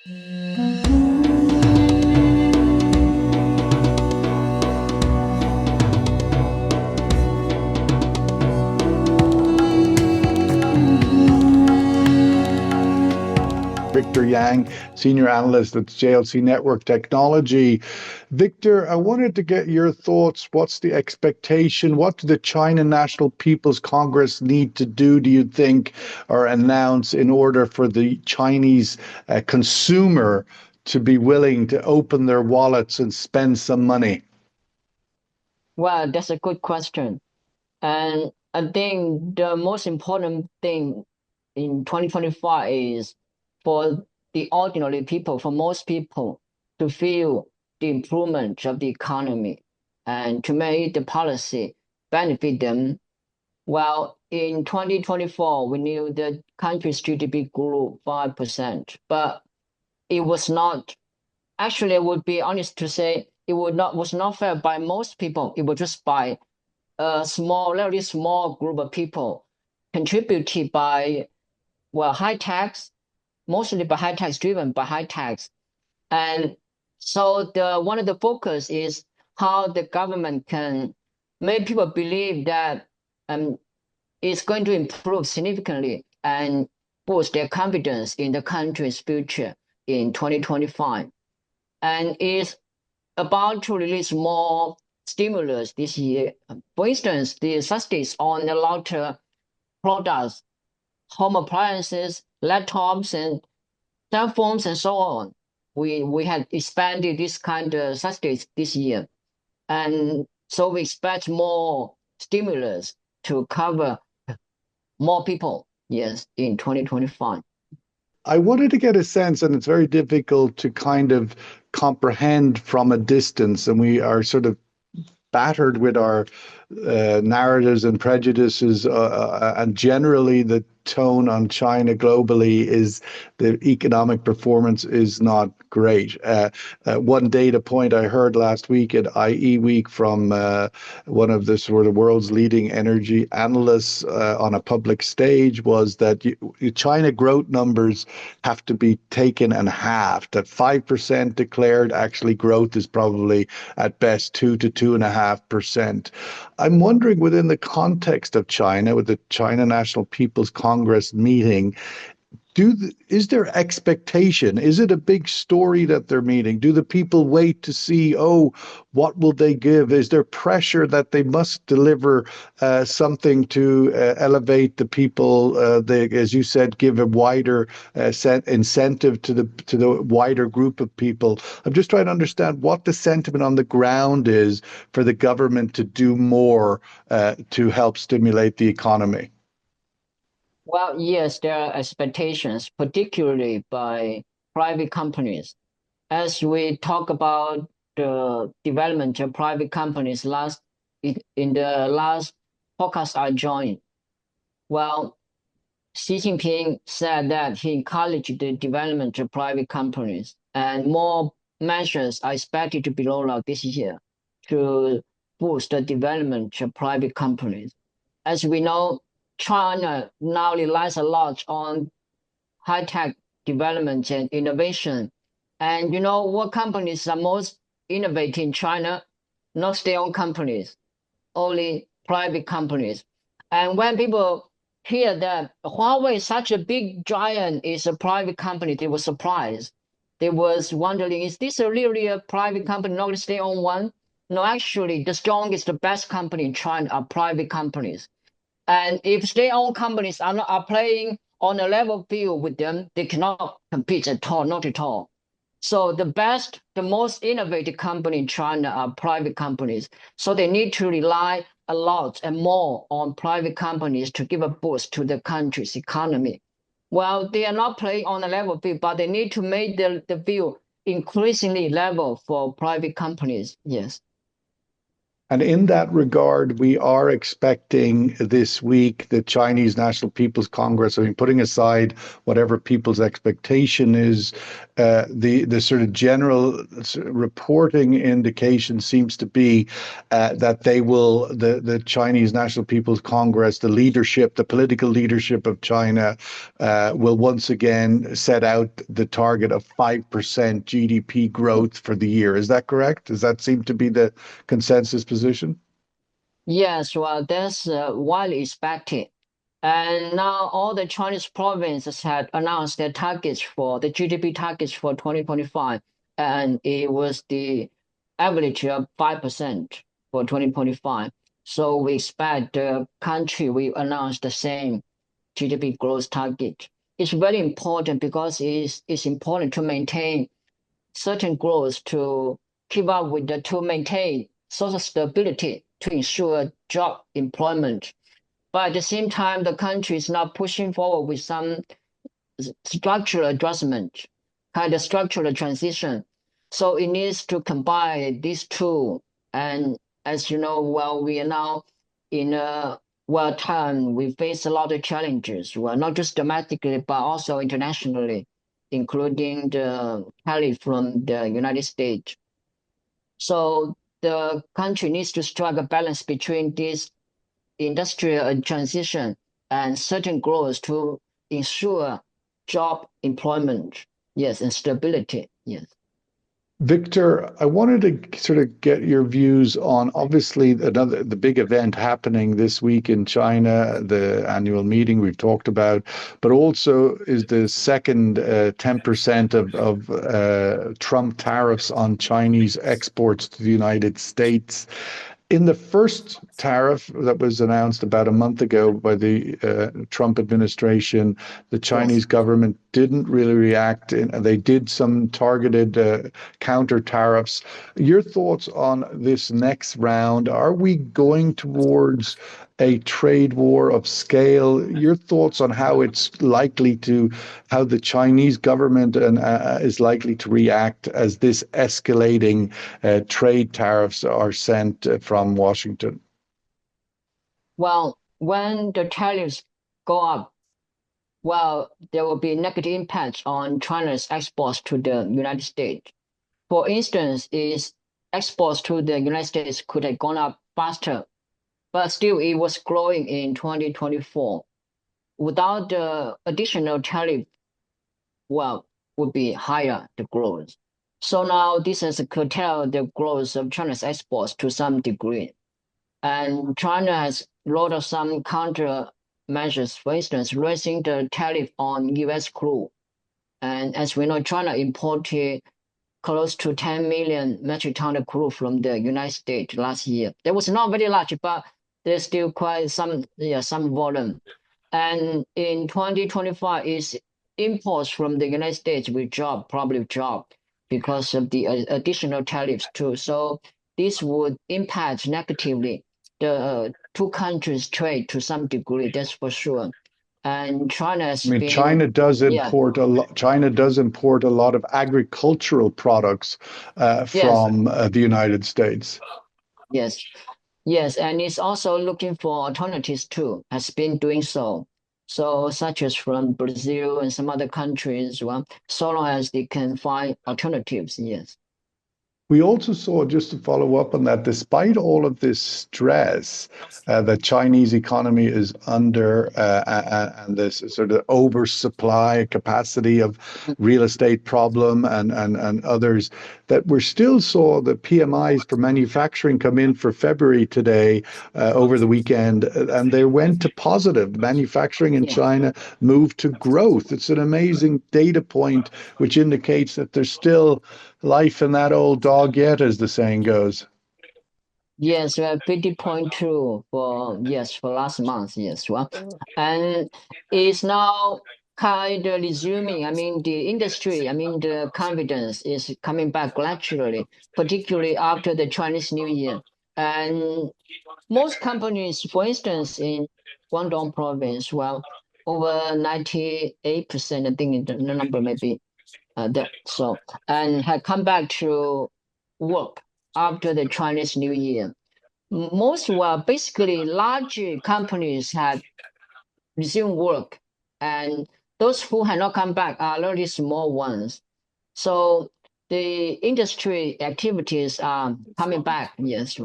Victor Yang, Senior Analyst at JLC Network Technology. Victor, I wanted to get your thoughts. What's the expectation? What do the China National People's Congress need to do you think, or announce in order for the Chinese consumer to be willing to open their wallets and spend some money? Well, that's a good question. And I think the most important thing in 2025 is for the ordinary people, for most people, to feel the improvement of the economy and to make the policy benefit them. Well, in 2024, we knew the country's GDP grew 5%, but it was not, actually, I would be honest to say, was not felt by most people. It was just by a small, relatively small group of people contributed by, well, high tax, mostly by high tax, driven by high tax. And so one of the focus is how the government can make people believe that it's going to improve significantly and boost their confidence in the country's future in 2025. And is about to release more stimulus this year. For instance, the subsidies on a lot of products, home appliances, laptops, and cell phones, and so on. We had expanded this kind of subsidies this year. And so we expect more stimulus to cover more people, yes, in 2025. I wanted to get a sense, and it's very difficult to kind of comprehend from a distance, and we are sort of battered with our narratives and prejudices, and generally the tone on China globally is the economic performance is not great. One data point I heard last week at IE Week from one of the sort of world's leading energy analysts on a public stage was that China growth numbers have to be taken and halved. That 5% declared, actually growth is probably at best 2 to 2.5%. I'm wondering, within the context of China, with the China National People's Congress meeting, is there expectation? Is it a big story that they're meeting? Do the people wait to see, oh, what will they give? Is there pressure that they must deliver something to elevate the people? They, as you said, give a wider incentive to the wider group of people. I'm just trying to understand what the sentiment on the ground is for the government to do more to help stimulate the economy. Well, yes, there are expectations, particularly by private companies. As we talk about the development of private companies in the last podcast I joined, well, Xi Jinping said that he encouraged the development of private companies, and more measures are expected to be rolled out this year to boost the development of private companies. As we know, China now relies a lot on high-tech development and innovation. And you know what companies are most innovative in China? Not state-owned companies, only private companies. And when people hear that Huawei, such a big giant, is a private company, they were surprised. They was wondering, is this really a private company, not a state-owned one? No, actually, the strongest, the best company in China are private companies. And if state-owned companies are playing on a level field with them, they cannot compete at all, not at all. So the most innovative company in China are private companies. So they need to rely a lot and more on private companies to give a boost to the country's economy. Well, they are not playing on a level field, but they need to make the field increasingly level for private companies. Yes. And in that regard, we are expecting this week the Chinese National People's Congress, I mean, putting aside whatever people's expectation is, the sort of general reporting indication seems to be that the Chinese National People's Congress, the leadership, the political leadership of China, will once again set out the target of 5% GDP growth for the year. Is that correct? Does that seem to be the consensus position? Yes, well, that's widely expected. And now all the Chinese provinces had announced their targets for the GDP targets for 2025, and it was the average of 5% for 2025. So we expect the country will announce the same GDP growth target. It's very important because it's important to maintain certain growth to keep up with the to maintain social stability to ensure job employment. But at the same time, the country is now pushing forward with some structural adjustment, kind of structural transition. So it needs to combine these two. And as you know, well, we are now in a well time, we face a lot of challenges, well, not just domestically, but also internationally, including the tariff from the United States. So the country needs to strike a balance between this industrial transition and certain growth to ensure job employment, yes, and stability, yes. Victor, I wanted to sort of get your views on obviously the big event happening this week in China, the annual meeting we've talked about, but also is the second 10% of Trump tariffs on Chinese exports to the United States. In the first tariff that was announced about a month ago by the Trump administration, the Yes. Chinese government didn't really react. They did some targeted counter tariffs. Your thoughts on this next round? Are we going towards a trade war of scale? Your thoughts on how the Chinese government is likely to react as this escalating trade tariffs are sent from Washington? Well, when the tariffs go up, well, there will be negative impacts on China's exports to the United States. For instance, its exports to the United States could have gone up faster, but still it was growing in 2024. Without the additional tariff, well, would be higher, the growth. So now this has curtailed the growth of China's exports to some degree. And China has rolled out some counter measures, for instance, raising the tariff on US crude. And as we know, China imported close to 10 million metric ton of crude from the United States last year. That was not very large, but there's still quite some, yeah, some volume. And in 2025, is imports from the United States will drop, probably drop because of the additional tariffs too. So this would impact negatively the two countries' trade to some degree, that's for sure. And China I has mean, been, yeah, China does import a lot of agricultural products yes, from the United States. yes. Yes, and it's also looking for alternatives too, has been doing so. So, such as from Brazil and some other countries, well, so long as they can find alternatives, yes. We also saw, just to follow up on that, despite all of this stress the Chinese economy is under and this sort of oversupply capacity of real estate problem and others, that we still saw the PMIs for manufacturing come in for February today over the weekend, and they went to positive. Manufacturing in Yeah. China moved to growth. It's an amazing data point, which indicates that there's still life in that old dog yet, as the saying goes. Yes, 50.2 for, yes, for last month, yes. Well, and it's now kind of resuming. I mean, the industry, I mean, the confidence is coming back gradually, particularly after the Chinese New Year. And most companies, for instance, in Guangdong province, well, over 98%, I think the number may be that so, and had come back to work after the Chinese New Year. Most were basically large companies had resumed work, and those who had not come back are really small ones. So the industry activities are coming back. Yes.